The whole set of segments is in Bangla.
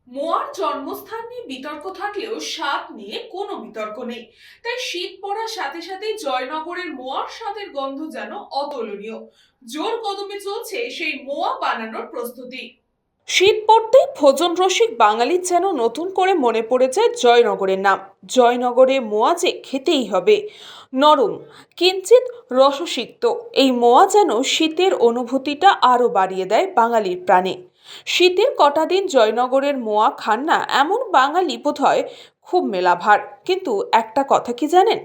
মোয়ার জন্মস্থান নিয়ে বিতর্ক থাকলেও স্বাদ নিয়ে কোনো বিতর্ক নেই। তাই শীত পড়ার সাথে সাথে জয়নগরের মোয়ার স্বাদের গন্ধ যেন অতুলনীয়। জোর কদমে চলছে সেই মোয়া বানানোর প্রস্তুতি। শীত পড়তেই ভোজন রসিক বাঙালির যেন নতুন করে মনে পড়ে যায় জয়নগরের নাম। জয়নগরে মোয়া যে খেতেই হবে। নরম, কিঞ্চিত রসসিক্ত এই মোয়া যেন শীতের অনুভূতিটা আরো বাড়িয়ে দেয় বাঙালির প্রাণে। শীতের কটা দিন জয়নগরের মোয়া খান না এমন বাঙালি বোধহয় খুব মেলাভার। কিন্তু একটা কথা কি জানেন,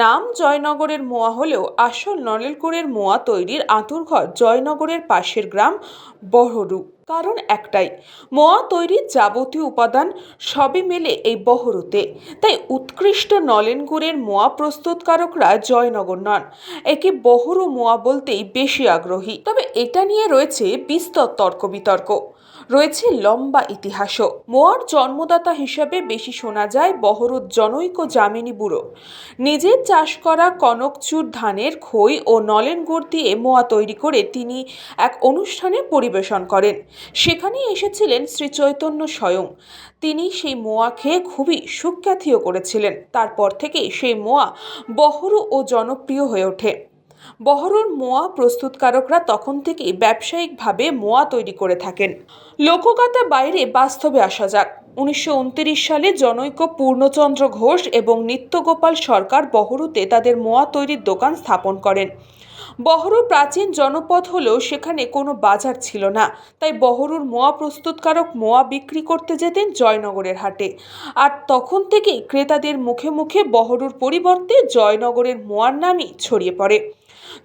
নাম জয়নগরের মোয়া হলেও আসল নলেলগুড়ের মোয়া তৈরির আঁতুড়ঘর জয়নগরের পাশের গ্রাম বহরু। কারণ একটাই, মোয়া তৈরির যাবতীয় উপাদান সবই মেলে এই বহরুতে। তাই উৎকৃষ্ট নলেন গুড়ের মোয়া প্রস্তুতকারকরা জয়নগর নন, একে বহরু মোয়া বলতেই বেশি আগ্রহী। তবে এটা নিয়ে রয়েছে বিস্তর তর্ক বিতর্ক, রয়েছে লম্বা ইতিহাসও। মোয়ার জন্মদাতা হিসেবে বেশি শোনা যায় বহরুর জনৈক যামিনী বুড়ো। নিজের চাষ করা কনকচুর ধানের খই ও নলেন গুড় দিয়ে মোয়া তৈরি করে তিনি এক অনুষ্ঠানে পরিবেশন করেন। সেখানেই এসেছিলেন শ্রী চৈতন্য স্বয়ং। তিনি সেই মোয়া খেয়ে খুবই সুখ্যাতিও করেছিলেন। তারপর থেকেই সেই মোয়া বহরু ও জনপ্রিয় হয়ে ওঠে। বহরুর মোয়া প্রস্তুতকারকরা তখন থেকেই ব্যবসায়িকভাবে মোয়া তৈরি করে থাকেন। লোকগাথা বাইরে বাস্তবে আসা যাক। 1929 সালে জনৈক পূর্ণচন্দ্র ঘোষ এবং নিত্যগোপাল সরকার বহরুতে তাদের মোয়া তৈরির দোকান স্থাপন করেন। বহরু প্রাচীন জনপদ হলেও সেখানে কোনো বাজার ছিল না। তাই বহরুর মোয়া প্রস্তুতকারক মোয়া বিক্রি করতে যেতেন জয়নগরের হাটে। আর তখন থেকেই ক্রেতাদের মুখে মুখে বহরুর পরিবর্তে জয়নগরের মোয়ার নামই ছড়িয়ে পড়ে।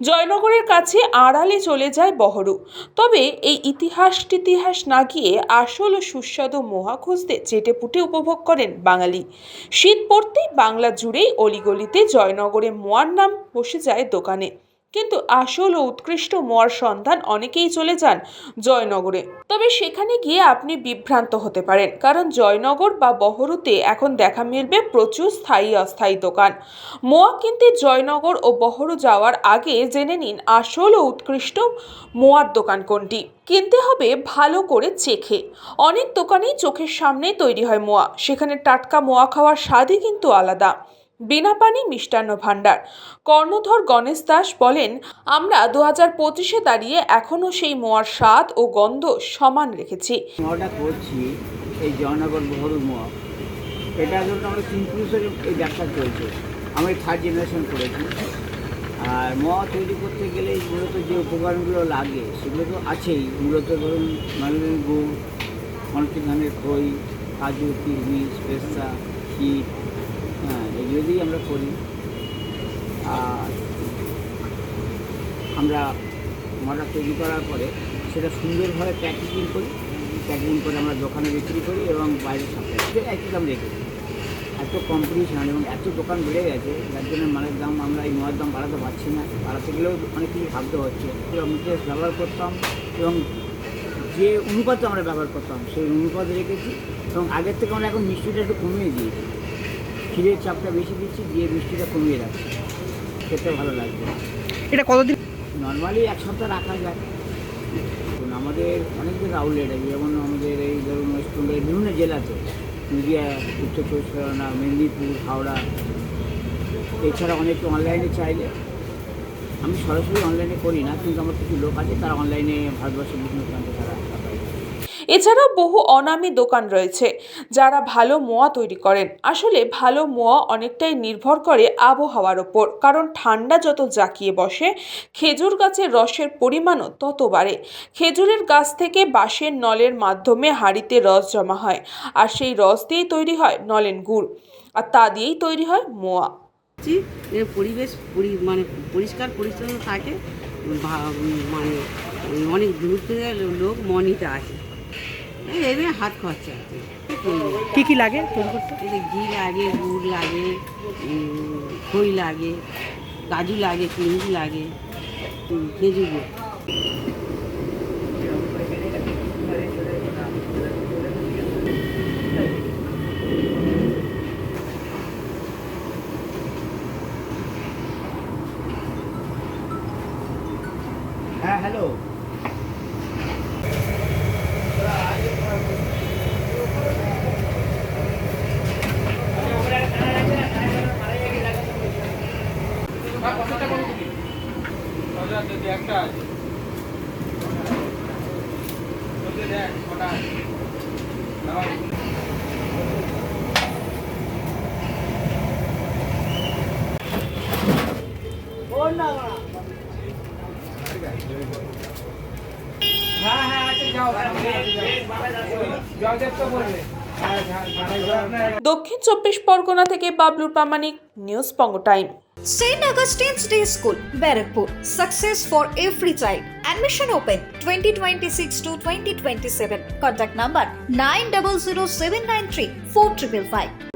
জয়নগরের কাছে আড়ালে চলে যায় বহরু। তবে এই ইতিহাস না গিয়ে আসল ও সুস্বাদু মোয়া খুঁজতে চেটেপুটে উপভোগ করেন বাঙালি। শীত পড়তেই বাংলা জুড়েই অলিগলিতে জয়নগরে মোয়ার নাম বসে যায় দোকানে। কিন্তু আসল ও উৎকৃষ্ট মোয়ার সন্ধান অনেকেই চলে যান জয়নগরে। তবে সেখানে গিয়ে আপনি বিভ্রান্ত হতে পারেন, কারণ জয়নগর বা বহরুতে এখন দেখা মিলবে প্রচুর স্থায়ী অস্থায়ী দোকান। মোয়া কিনতে জয়নগর ও বহরু যাওয়ার আগে জেনে নিন আসল ও উৎকৃষ্ট মোয়ার দোকান কোনটি। কিনতে হবে ভালো করে চেখে। অনেক দোকানেই চোখের সামনেই তৈরি হয় মোয়া, সেখানে টাটকা মোয়া খাওয়ার স্বাদই কিন্তু আলাদা। বিনাপানি মিষ্টান্ন ভাণ্ডার কর্ণধর গণেশ দাস বলেন, আমরা 2025-এ দাঁড়িয়ে এখনো সেই মোয়ার স্বাদ ও গন্ধ সমান রেখেছি। মোয়াটা করছি এই জয়নগর বহরুর মোয়া, এটার জন্য আমরা 3 পুরুষের এই ব্যবসা চলছে। আমি 3rd জেনারেশন করেছি। আর মোয়া তৈরি করতে গেলে মূলত যে উপকরণগুলো লাগে সেগুলো তো আছেই। মূলত ধরুন নলেন গুড়, কনকি ধানের খই, কাজু, কিশমিশ, পেস্তা, ক্ষীর, এগুলো দিয়েই আমরা করি। আর আমরা মোয়াটা তৈরি করার পরে সেটা সুন্দরভাবে প্যাকেজিং করি। প্যাকেজিং করে আমরা দোকানে বিক্রি করি এবং বাইরে সাপ্লাই করি। একই দাম রেখেছি। এত কম্পিটিশান এবং এত দোকান বেড়ে গেছে, যার জন্য মালের দাম আমরা এই মোয়ার দাম বাড়াতে পারছি না। বাড়াতে গেলেও অনেক কিছু ভাবতে হচ্ছে। আমরা ব্যবহার করতাম এবং যে অনুপাতে আমরা ব্যবহার করতাম সেই অনুপাতে রেখেছি এবং আগের থেকে আমরা এখন মিষ্টিটা একটু কমিয়ে দিয়েছি। ক্ষীরের চাপটা বেশি দিচ্ছি, দিয়ে মিষ্টিটা কমিয়ে রাখছি। খেতে ভালো লাগবে। এটা কতদিন? নর্মালি 1 সপ্তাহ রাখা যায়। আমাদের অনেক জায়গায় আউটলেট আছে, যেমন আমাদের এই ধরুন ওয়েস্ট বেঙ্গলের বিভিন্ন জেলাতে, নদিয়া, উত্তর 24 পরগনা, মেদিনীপুর, হাওড়া। এছাড়া অনেকে অনলাইনে চাইলে, আমি সরাসরি অনলাইনে করি না, কিন্তু আমার কিছু লোক আছে তারা অনলাইনে ভারতবর্ষের বিভিন্ন প্রান্তে তারা পাঠায়। এছাড়াও বহু অনামী দোকান রয়েছে যারা ভালো মোয়া তৈরি করেন। আসলে ভালো মোয়া অনেকটাই নির্ভর করে আবহাওয়ার ওপর, কারণ ঠান্ডা যত জাঁকিয়ে বসে খেজুর গাছের রসের পরিমাণও তত বাড়ে। খেজুরের গাছ থেকে বাঁশের নলের মাধ্যমে হাঁড়িতে রস জমা হয়, আর সেই রস দিয়েই তৈরি হয় নলেন গুড়, আর তা দিয়েই তৈরি হয় মোয়া। পরিবেশ মানে পরিষ্কার পরিচ্ছন্ন থাকে। মানে অনেক দূর থেকে লোক মনিতে আসে, এদের হাত খরচা আছে। কী কী লাগে তৈরি করতে? ঘি লাগে, গুড় লাগে, খই লাগে, কাজু লাগে, কিশমিশ লাগে, খেজুর গুড়। হ্যাঁ, হ্যালো। দক্ষিণ 24 পরগনা থেকে বাবলুর প্রামাণিক, news Banga time. St. Augustine's Day School, Barakpur. Success for every child. Admission open 2026 to 2027. Contact number 900793 4555.